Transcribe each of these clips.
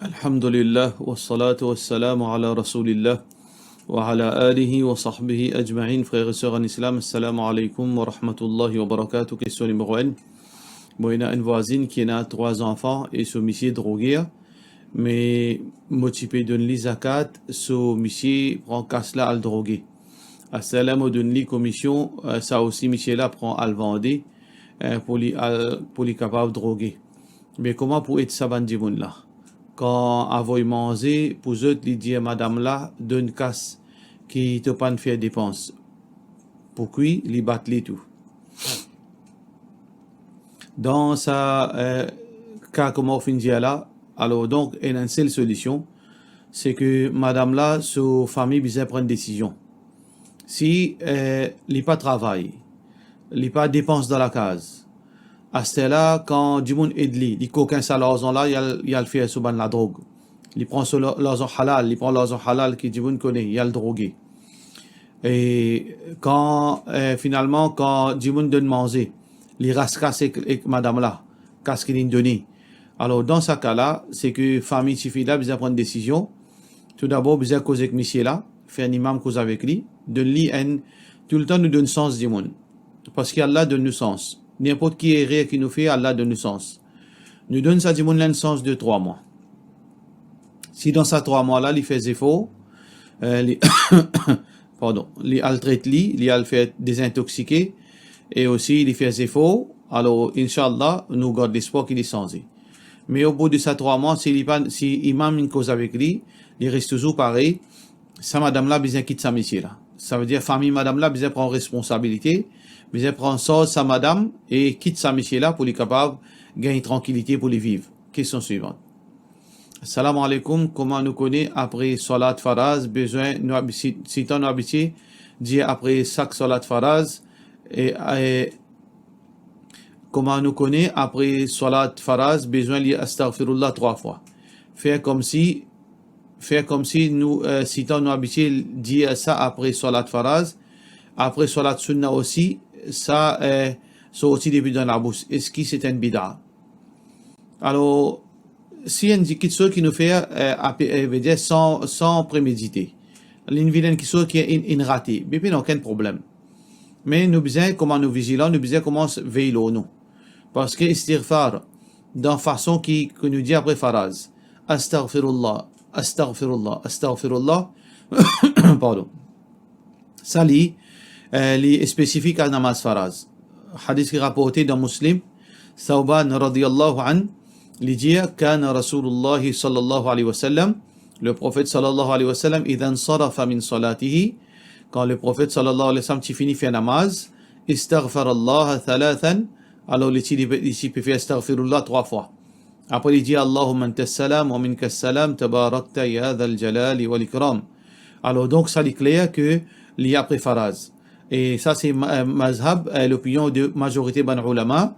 Alhamdulillah, wa salatu wa salam ala rasulillah, wa ala alihi wa sahbihi ajma'in, frères et sœurs en islam, assalamu alaikum wa rahmatullahi wa barakatuh. Question numéro 1. Bon, il y a une voisine qui a 3 enfants et ce monsieur drogué, mais motivé de li zakat, ce monsieur prend casse là à le droguer. Assalamu de li commission, ça aussi monsieur là prend à le vendre pour les capable de droguer. Mais comment pour être ça bandimoun là? Quand avoy manger, pour eux, ils disent madame là, donne casse qui te pas faire dépense. Pour qui, ils battent les tout. Dans sa cas, comme on finit là, alors donc, il y a une seule solution, c'est que madame là, sa famille, besoin prendre une décision. Si il n'y a pas de travail, il n'y a pas de dépense dans la case, à ce là quand du monde aide lui, il coquin ça l'argent là, il a le fait sous la drogue. Il prend l'argent halal, il prend l'argent halal qui du monde connaît, il a le drogué. Et quand finalement quand du monde donne manger, il rascasse avec madame là, qu'est-ce qu'il donné. Alors dans ce cas là, c'est que famille suffit là, besoin prendre une décision. Tout d'abord, besoin causer avec monsieur là, faire un imam cause avec lui, donne lui tout le temps nous donne sens du monde. Parce qu'Allah donne nous sens. N'importe qui est réel qui nous fait, Allah donne le sens. Nous donne ça du monde le sens de 3 mois. Si dans ces 3 mois-là, il fait effort, pardon, il traite il fait désintoxiquer, et aussi il fait effort, alors, Inch'Allah, nous gardons l'espoir qu'il est changé. Mais au bout de ces 3 mois, si imam une cause avec lui, il reste toujours pareil, sa madame-là, besoin quitte sa métier là. Ça veut dire, famille madame-là, besoin prendre responsabilité, besoin prendre soin de sa madame et quitte sa métier là pour les capables gagner tranquillité pour les vivre. Question suivante. Salam alaikum, comment nous connaît après salat faraz, besoin, si t'en habitué, dire après chaque salat faraz, et comment nous connaît après salat faraz, besoin de astaghfirullah 3 fois. Faire comme si nous, si t'en habitué, dire ça après salat faraz, après salat sunna aussi, ça aussi début dans la bouche. Est-ce que c'est un bid'a? Alors, si il y a une question qui nous fait veut dire sans préméditer, une vilaine question qui est une ratée, mais il n'y a aucun problème. Mais nous besoin comment nous vigilons, nous besoin comment veiller nous. Parce que istighfar, dans façon qui nous dit après faraz, astaghfirullah, astaghfirullah, astaghfirullah, pardon. Ça est spécifique à namaz faraz. Hadith qui est rapporté dans Muslim, Thawban radiyallahu an, il dit Kana Rasulullah sallallahu alayhi wa sallam, le prophète sallallahu alayhi wa sallam, idhan sarafa min salatihi, quand le prophète sallallahu alayhi wa sallam finit fait namaz, istaghfarallah thalathan, alors il peut faire astaghfirullah 3 fois. Après il dit Allahumma anta salam wa minka salam tabarakta ya dhal jalali wal ikram. Alors donc ça est clair que il y a après faraz. Et ça c'est mazhab, l'opinion de majorité ban ulama,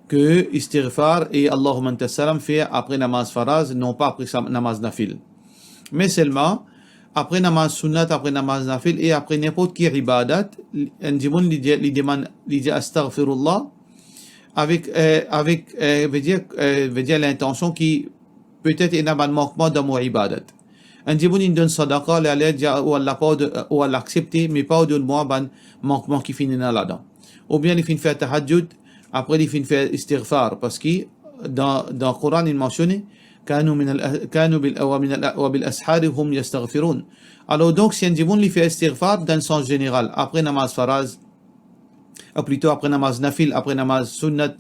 que istighfar et Allahumma anta salam fait après namaz faraz, non pas après namaz nafil. Mais seulement après namaz sunnat, après namaz nafil et après n'importe qui ibadat, un dimon li dit astaghfirullah avec veut dire l'intention qui peut-être est un manquement dans mon ibadat. Un dimon il donne sadaqa, ou Allah accepter, mais pas de moi ban manquement qui finit là-dedans. Ou bien il finit faire tahajjud, après il finit faire istighfar, parce que dans le Coran il mentionne كانوا وبالأسحار هم يستغفرون. Alors donc si un dimon il fait istighfar dans le sens général, après namaz faraz, ou plutôt après namaz nafil, après namaz sunnat,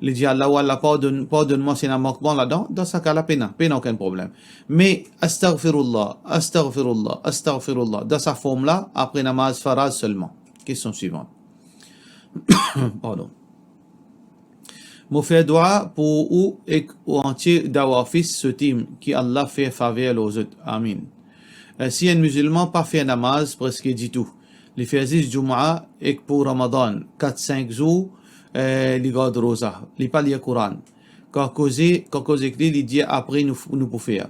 il dit Allah pardonne-moi c'est un manquement là-dedans, dans ce cas-là, peine aucun problème. Mais astaghfirullah, astaghfirullah, astaghfirullah, dans sa forme-là, après namaz faraz seulement. Question suivante. Pardon. Mon fait dua pour ou entier d'avoir fait ce team qui Allah fait faveur aux autres. Amin. Si un musulman pas fait namaz, presque dit tout. Les fait 10 Jumu'ah et pour Ramadan, 4-5 jours, les gardes rosa, les pas lire Coran. Quand cause il dit après nous pouvons faire.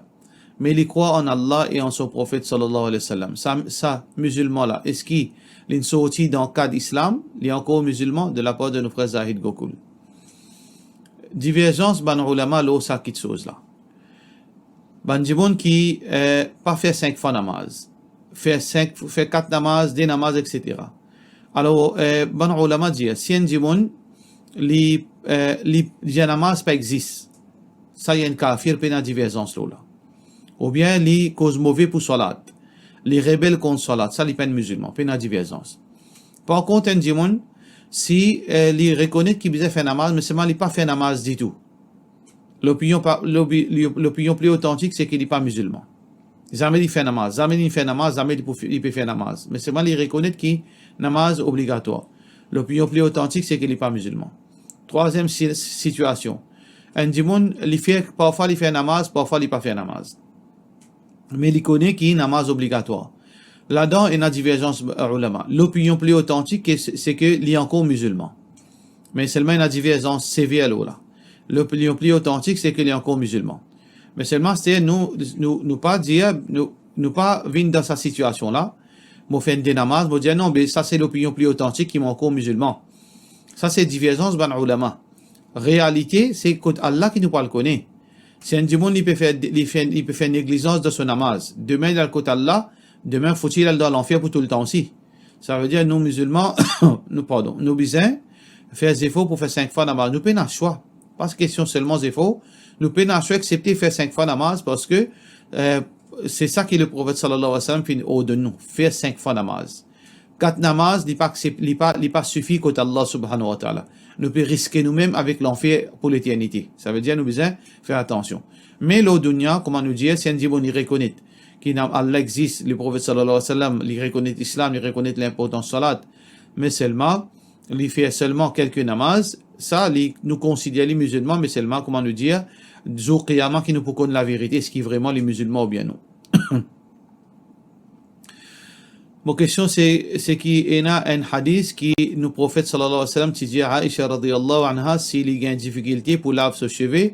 Mais il croit en Allah et en son prophète sallallahu alayhi wa sallam. Ça, musulman là, est-ce qu'il est sorti dans le cadre islam, il est encore musulman de la part de nos frères Zahid Gokul. Divergence ban ulama lo sa kit chose là. ban jibon qui pas fait 5 fois namaz, fait 4 namaz, des namaz, etc. Alors, ban ulama dit, si un jibon, li namaz pas existe, ça y a une kafir pena divergence là. Ou bien les cause mauvais pour salat, les rebelles contre salat, ça les peine musulman, pena divergence. Par contre, un jibon, si les reconnaît qu'il besoin faire namaz, mais seulement il pas fait namaz du tout. L'opinion plus authentique, c'est qu'il n'est pas musulman. Jamais il fait namaz, jamais il peut faire namaz. Mais seulement il reconnaît qu'il namaz obligatoire. L'opinion plus authentique, c'est qu'il n'est pas musulman. Troisième situation. Un dimoun, parfois il fait namaz, parfois il pas fait namaz. Mais il connaît qu'il est namaz obligatoire. Là-dedans, il y a une divergence ulama. L'opinion plus authentique, c'est qu'il est encore musulman. Mais seulement une divergence sévère là. L'opinion plus authentique, c'est qu'il est encore musulman. Mais seulement, c'est nous pas dire, nous pas venir dans sa situation-là, nous faire des namaz, nous dire non, mais ça c'est l'opinion plus authentique qui est encore musulman. Ça c'est divergence ban ulama. Réalité, c'est Allah qui nous parle connaît. Si un démon, il peut faire négligence de son namaz. Demain, il a le côté Allah, demain, faut-il aller dans l'enfer pour tout le temps aussi. Ça veut dire, nous musulmans, nous besoin faire des efforts pour faire 5 fois namaz. Nous prenons un choix. Pas question seulement des efforts. Nous prenons un choix accepter faire 5 fois namaz parce que c'est ça que le prophète sallallahu alayhi wa sallam fait au de nous. Faire 5 fois namaz. 4 namaz, il pas suffit côté Allah subhanahu wa ta'ala. Nous pouvons risquer nous-mêmes avec l'enfer pour l'éternité. Ça veut dire nous besoin faire attention. Mais le dunya, comment nous dire, si un djibon il reconnaît qu'Allah existe, le prophète sallallahu alayhi wa sallam, il reconnaît l'islam, il reconnaît l'importance de salat, mais seulement, il fait seulement quelques namaz, ça, nous considère les musulmans, mais seulement, comment nous dire, jour qiyamah qui nous peut connaître la vérité, est-ce qu'il est vraiment les musulmans ou bien non. Mon question c'est qu'il y a un hadith qui nous prophète sallallahu alayhi wa sallam qui dit à Aisha radiyallahu anha s'il y a une difficulté pour laver ses cheveux,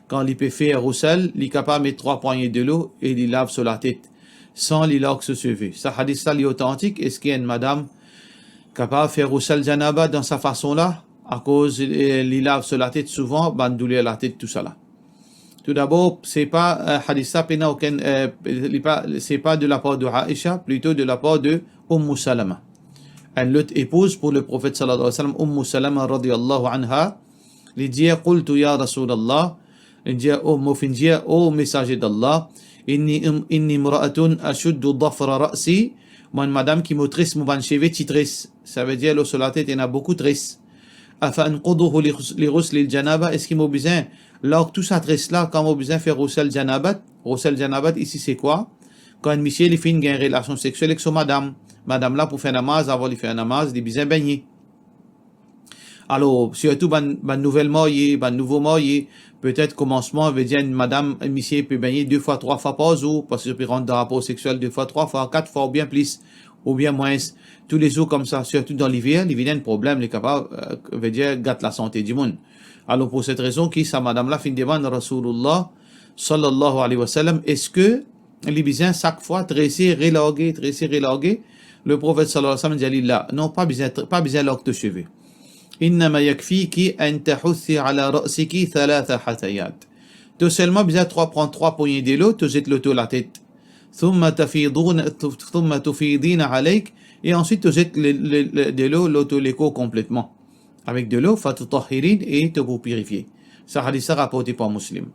quand il peut faire roussel, il est capable de mettre 3 poignées de l'eau et il lave sur la tête sans il laver ses cheveux. Ce hadith là est authentique. Est-ce qu'il y a une madame capable de faire roussel janaba dans sa façon là à cause il lave sur la tête souvent, ben douleur la tête tout ça là. Tout d'abord, c'est pas hadith ça pena aucun c'est pas de la part de Aisha, plutôt de la part de Salama. Elle l'autre épouse pour le prophète sallallahu alayhi wa sallam, Salama radiyallahu anha, lui dit qultu ya Rasulallah, lui dit oh messager d'Allah, inni imra'atun ashuddu dhafra ra'si, moi madame qui me tresse mon ban cheveux titresse. Ça veut dire le sur la tête il y en a beaucoup tresse. Afa anquduhu li ghusl al-janaba, est-ce qu'il m'a besoin là tout ça tresse là quand on a besoin faire roussel janabat ici c'est quoi? Quand un monsieur il fait une relation sexuelle avec son madame là pour faire namaz, avant de faire namaz, il besoin baigner. Alors surtout ban nouveau marié, peut-être commencement veut dire madame monsieur peut baigner 2 fois 3 fois par jour parce que peut rentrer dans rapport sexuel 2 fois 3 fois 4 fois ou bien plus ou bien moins tous les jours comme ça, surtout dans l'hiver, il y a un problème, les capables veut dire gâte la santé du monde. Alors pour cette raison qui sa madame là fin demande Rasulullah sallallahu alayhi wa sallam, est-ce que les besoin chaque fois tresser relarguer le prophète sallallahu alayhi wa sallam dit là non pas besoin lock de cheveux. Innama yakfiki an tahuthi ala ra'siki thalatha hatayat. Tu seulement besoin prendre 3 poignées de l'eau, tu jettes l'eau la tête. Thumma tufidina alayk, et ensuite tu jettes de l'eau l'écho complètement. Avec de l'eau, fatutahirin, et te pour purifier. Ça hadith ça rapporté par Muslim.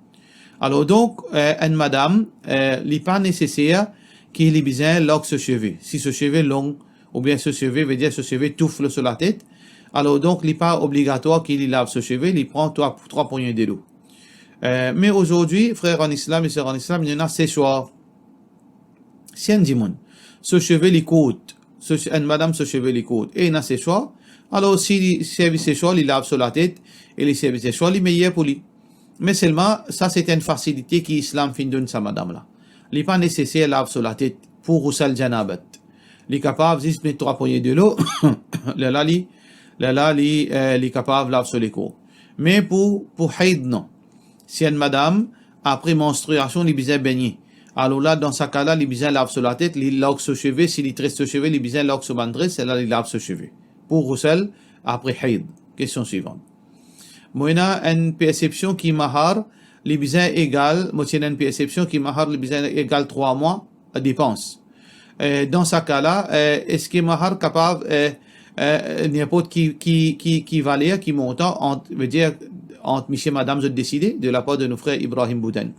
Alors donc, une madame, il n'est pas nécessaire qu'il ait besoin de ce cheveu. Si ce cheveu est long, ou bien ce cheveu veut dire ce cheveu touffle sur la tête, alors donc il n'est pas obligatoire qu'il lave ce cheveu, il prend 3 poignées de l'eau. Mais aujourd'hui, frères en islam et sœurs en islam, il y en a séchoir. Si un dimoun, ce cheveu il coûte, une madame ce cheveu il coûte, et il y a séchoir, alors si il service séchoir, il lave sur la tête, et les services séchoir, il meilleur pour lui. Mais seulement, ça c'est une facilité qui l'islam fin donne sa madame là. Il n'est pas nécessaire de laver sur la tête pour roussel janabat. Il est capable de mettre 3 poignées de l'eau, il est capable de laver sur les cours. Mais pour haïd, non. Si une madame, après menstruation, il a besoin de baigner. Alors là, dans ce cas-là, il a besoin de laver sur la tête, il lave sur cheveux, s'il y tresse sur cheveux, il a besoin de laver sur bandresse, et là, il lave sur cheveux. Pour roussel, après haïd. Question suivante. Moi, une perception qui mahar, les besoins égale, moi j'ai une perception qui mahar les besoins égale 3 mois à dépense. Dans ce cas-là, est-ce que mahar capable n'importe qui valait, qui montant, veut dire entre monsieur et madame, je décidé de la part de nos frères Ibrahim Bouden.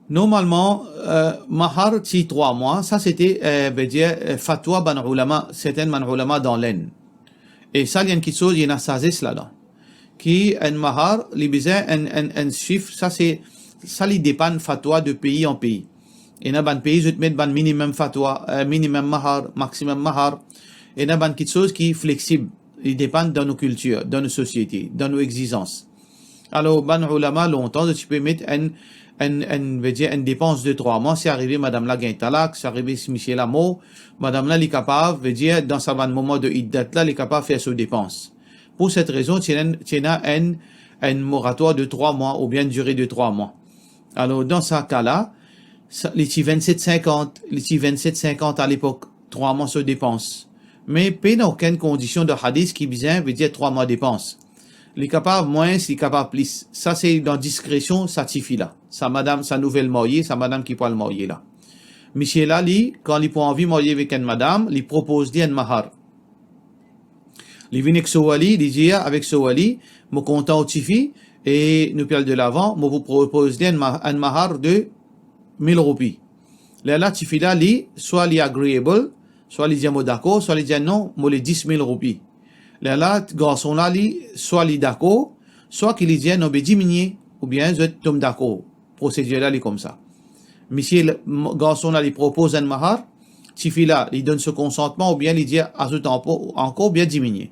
Normalement, mahar si 3 mois, ça c'était veut dire fatwa ban ulama, certains ban ulama dans l'aine. Et ça il y a une chose, il y a une sagesse là-dedans. Qui un mahar, les besoins un chiffre, ça il dépend fatwa de pays en pays. Et dans un pays, je te mets ban minimum fatwa, minimum mahar, maximum mahar. Et dans une chose qui est flexible. Il dépend de nos cultures, de nos sociétés, de nos exigences. Alors, ban ulama, longtemps, tu peux mettre une dépense de 3 mois. C'est arrivé, madame la gain talak, c'est arrivé, Michel Amo, madame la, est capable, veut dire, dans sa moment de iddat là, elle est capable de faire ses dépenses. Pour cette raison, tu as un moratoire de 3 mois, ou bien une durée de 3 mois. Alors, dans ce cas-là, les 27,50 à l'époque, 3 mois se dépense. Mais pas dans aucune condition de hadith qui veut dire 3 mois dépense. Les capables moins, les capables plus. Ça, c'est dans discrétion, ça suffit là. Sa madame, sa nouvelle mariée, sa madame qui peut le marier là. Michel là, quand il peut envie marier avec une madame, il propose un mahar. Il vient avec Sowali, il dit avec Sowali, me content au tifi, et nous parlons de l'avant, me vous propose un mahar de 1000 roupies. Là, tifi là, soit il agreeable, soit il dit d'accord, soit il dit non, moi les 10 000 roupies. Là, garçon là, soit il d'accord, soit qu'il dit non, mais diminuer, ou bien je tombe d'accord. Procédure là, comme ça. Monsieur, garçon là, il propose un mahar, tifi là, il donne ce consentement, ou bien il dit ajoute encore, bien diminuer.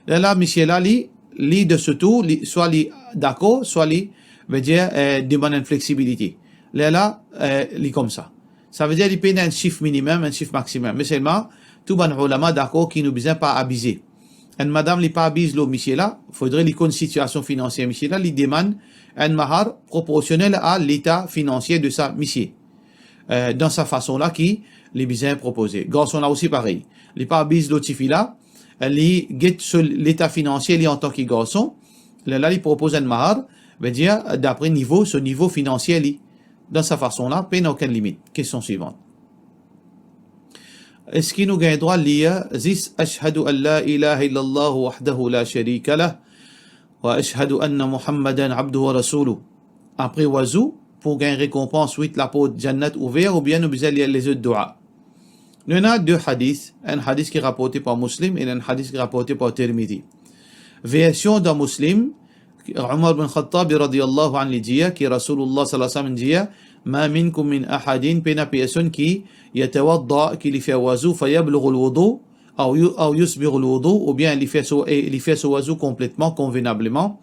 Là, monsieur là, il de ce tout, soit il d'accord, soit il veut dire demande une flexibilité. Là, il comme ça. Ça veut dire qu'il paye un chiffre minimum, un chiffre maximum. Mais seulement, tout ban ulama d'accord qui nous besoin pas abuser. Et madame li pas abuse le monsieur là, faudrait lui connaître situation financière monsieur là, lui demande un mahar proportionnel à l'état financier de sa monsieur. Dans sa façon là qui les besoin proposé. Garçon là aussi pareil. Li pas abuse le tifi là, li get sur l'état financier li en tant que garçon. Là, il propose un mahar, veut dire d'après ce niveau financier li. Dans sa façon-là, pas aucune limite. Question suivante. Est-ce qu'il nous gagne droit de lire Zis ashhadu an la ilaha illallah wahdahu la sharika lah wa ashhadu anna Muhammadan abduhu wa rasuluh. Après wazou, pour gagner récompense, oui, la porte Jannat ouverte, ou bien nous besoin lire les autres doigts. Nous avons deux hadiths. Un hadith qui est rapporté par Muslim et un hadith qui est rapporté par Tirmidhi. Version d'un Muslim, Umar bin Khattab radiyallahu anhu dit que Rasulullah sallallahu alayhi wa sallam dit ma minkum min ahadin pena personne qui yatawadda qui fait wazou fayablughu al-wudu ou yusbighu al-wudu ou bien il fait ce wazou complètement convenablement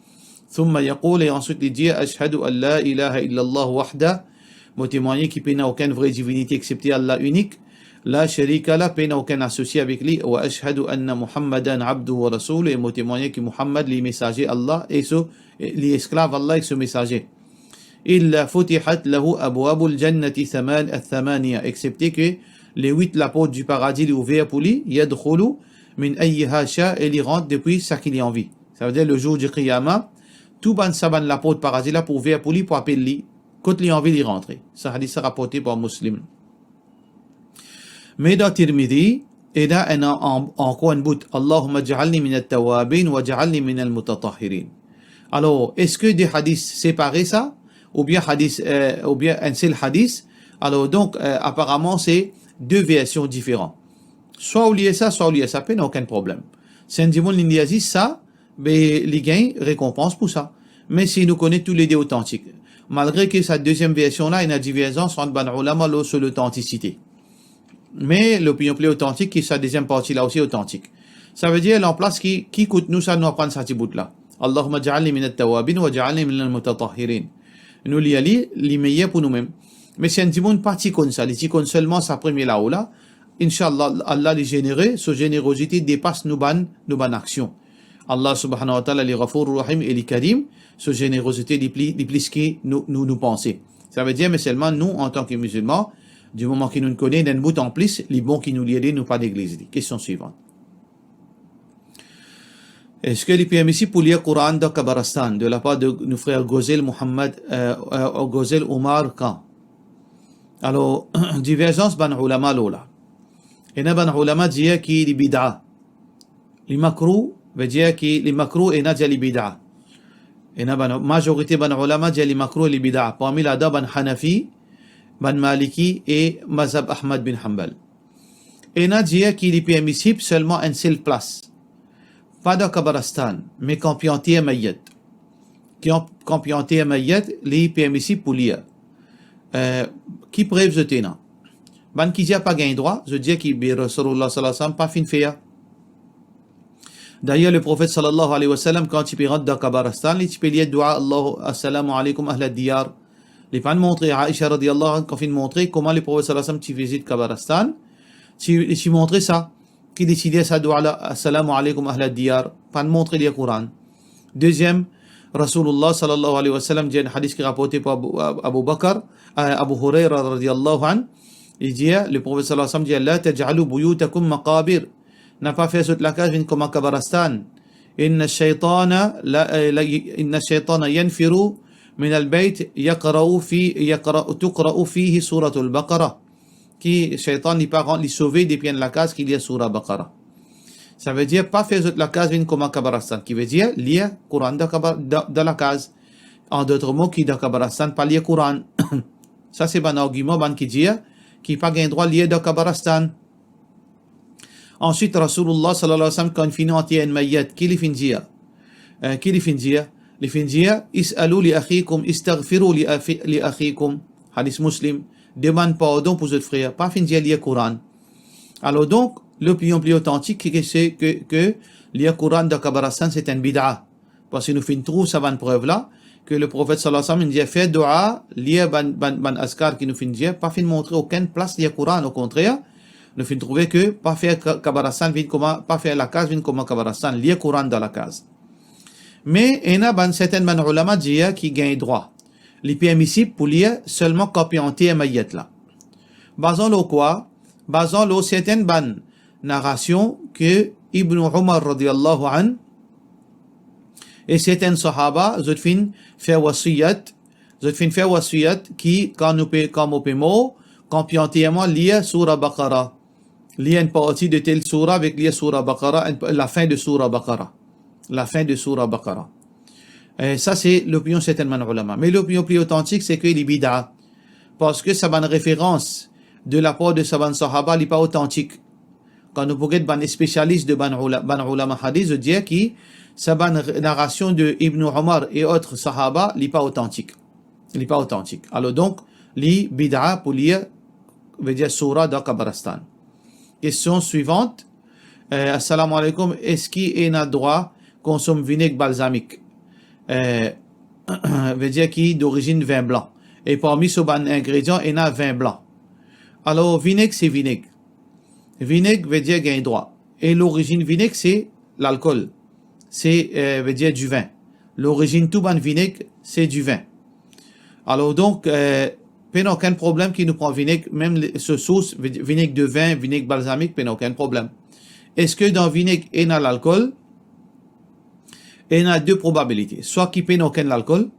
ثم يقول et ensuite il dit ashhadu an la ilaha illallah wahda moi témoigner qui pena aucune vraie divinité excepté Allah unique la sharika la pena aucun associé avec lui wa ashhadu anna Muhammadan abduhu wa rasuluhu et moi témoigner que Muhammad les messager Allah et les esclaves Allah et ce messager illa futihat lahu abwabul jannati thamaniya excepté que les 8 la porte du paradis est ouverte pour lui yadkhulu min ayyiha sha et il rentre depuis ça qu'il y a envie. Ça veut dire le jour du qiyamah tout ban saban la porte paradis là pour ouvert pour lui pour appeler lui quand il a envie d'y rentrer. Ça hadith rapporté par Muslim. Mais dans Tirmidhi, et là, encore un bout, Allahumma ja'alni min at-tawabin wa ja'alni min al-mutatahhirin. Alors, est-ce que des hadiths séparés ça? Ou bien un seul hadith? Alors, donc, apparemment, c'est deux versions différentes. Soit oublier ça, pas aucun problème. C'est un dimon l'indiazi, ça, mais les gains récompense pour ça. Mais si nous connaissons tous les deux authentiques, malgré que cette deuxième version-là, il y a une divergence entre ban ulama sur l'authenticité. Mais l'opinion plus authentique, qui sa deuxième partie là aussi authentique. Ça veut dire l'emplace qui coûte nous ça nous apprendre ça petit bout là. Allahumma ja'alni min at-tawabin wa ja'alni min al-mutatahhirin. Nous li meilleur pour nous-mêmes. Mais c'est un petit monde parti comme ça, les ticons seulement sa première là ou là. Inch'Allah, Allah les généreux, sa générosité dépasse nos ban actions. Allah subhanahu wa ta'ala li Ghafur Rahim et li Karim, sa générosité li plus qui nous penser. Ça veut dire mais seulement nous en tant que musulmans du moment qu'il nous connaît, d'un bout en plus, les bons qui nous liaient, nous pas d'église. Question suivante. Est-ce qu'il est permissible pour lire le Coran dans Kabaristan de la part de nos frères Gozel Mohammed, Gozel Omar Khan? Alors, divergence ban ulama lola. Et na ban ulama dit qui li bid'a. Li makruh veut dire qui li makruh et na dit li bid'a. Et na ban majorité ban ulama dit li makruh li bid'a. Parmi la ban Hanafi, ban Maliki et Mazhab Ahmad bin Hanbal. Et na dit qu'il est permissible seulement une seule place. Pas dans Kabaristan, mais quand pianté mayyat. Quand pianté mayyat, li permissible pour lire. Qui preuve je tena? Ban qui n'a pas gain droit, je dis qu'il bi Rasulullah sallallahu alayhi wa sallam pas fin faire. D'ailleurs, le prophète sallallahu alayhi wa sallam, quand il rentre dans Kabaristan, il peut lire dua Allah, assalamu alaykum ahl al-diyar. Il pas montrer à Aisha radiyallahu anha, quand il montrer comment le prophète sallallahu alayhi wa sallam visite Kabaristan, il montrer ça, qui décidait sa dua là, assalamu alaykum ahl al-diyar, pas montrer le Coran. Deuxième, Rasulullah sallallahu alayhi wa sallam dit un hadith qui est rapporté par Abu Bakr, Abu Huraira radiyallahu anhu, il dit, le prophète sallallahu alayhi wa sallam dit, la taj'alu buyutakum maqabir, n'a pas fait toute la case comme à Kabaristan. Inna ash-shaytana yanfiru min al-bayt tuqra'u fihi suratul Baqarah. Qui shaytan n'est pas rend, les sauver des pieds de la case qu'il y a surah Baqarah. Ça veut dire pas faire toute la case comme à Kabaristan, qui veut dire lire Coran dans la case. En d'autres mots, qui dans Kabaristan pas lire Coran. Ça c'est un argument qui dit qui pas gain droit lire dans Kabaristan. Ensuite, Rasulullah sallallahu alayhi wa sallam, quand il finit entier une mayyat, qui li fin dire? Qui li fin dire? Li fin dire, is'alou li akhikum, istaghfiru li akhikum. Hadith muslim. Demande pardon pour votre frère. Pas fin dire lire Coran. Alors donc, l'opinion plus authentique, c'est que lire Coran dans Kabaristan, c'est un bid'a. Parce que nous fin trouve ça une preuve là, que le prophète sallallahu alayhi wa sallam dit, fait dua, lire ban askar qui nous fin dire, pas fin montrer aucune place lire Coran, au contraire. Nous finissons trouver que pas faire Kabaristan pas faire la case vient comme Kabaristan, lire Coran dans la case. Mais il y a certains ulama qui gagnent droit. Les permissibles pour lire seulement copie entière mayyat là. Basant le quoi? Basant le certaines narrations que Ibn Umar radiyallahu an et certains sahaba zot fin faire wasiyat qui quand nous peut copie entièrement lire surah Baqarah. Lire une partie de telle surah avec lire surah Baqarah, la fin de surah Baqarah. La fin de surah Baqarah. Et ça, c'est l'opinion certainement ulama. Mais l'opinion plus authentique, c'est qu'il est bid'a. Parce que ça va une référence de la part de Saban Sahaba, il n'est pas authentique. Quand nous pouvons être spécialistes de ban ulama hadith, je dis que Saban narration de Ibn Umar et autres Sahaba, il n'est pas authentique. Il n'est pas authentique. Alors donc, li bid'a pour lire, veut dire surah dans Kabaristan. Question suivante. Assalamu alaikum. Est-ce qu'il y a droit consomme vinaigre balsamique? Veut dire qui d'origine vin blanc. Et parmi ces ingrédients, il y a vin blanc. Alors, vinaigre, c'est vinaigre. Vinaigre veut dire gain droit. Et l'origine vinaigre, c'est l'alcool. C'est, veut dire du vin. L'origine tout ban vinaigre, c'est du vin. Alors donc, pas aucun problème qui nous prend vinaigre, même ce sauce, vinaigre de vin, vinaigre balsamique, pas aucun problème. Est-ce que dans vinaigre, il y a l'alcool? Il y a deux probabilités. Soit qu'il n'y a aucun alcool,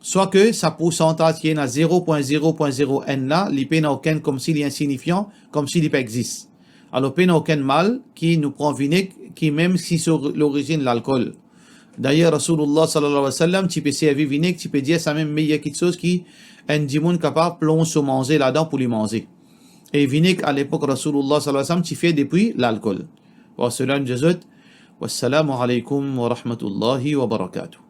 soit que sa pourcentage qui est à 0.0.0 N là, il n'y a aucun comme s'il est insignifiant, comme s'il pas existe. Alors, il n'y a aucun mal qui nous prend vinaigre, qui même si c'est l'origine de l'alcool. D'ailleurs, Rasulullah sallallahu alayhi wa sallam, tu peux servir vinaigre, tu peux dire ça même meilleur quelque chose qui un dimoun capable plonge se manger là-dedans pour lui manger. Et vinaigre à l'époque Rasulullah sallallahu alayhi wa sallam, tu fais depuis l'alcool. Wa salam jazut. Wassalamu alaykum wa rahmatullahi wa barakatuh.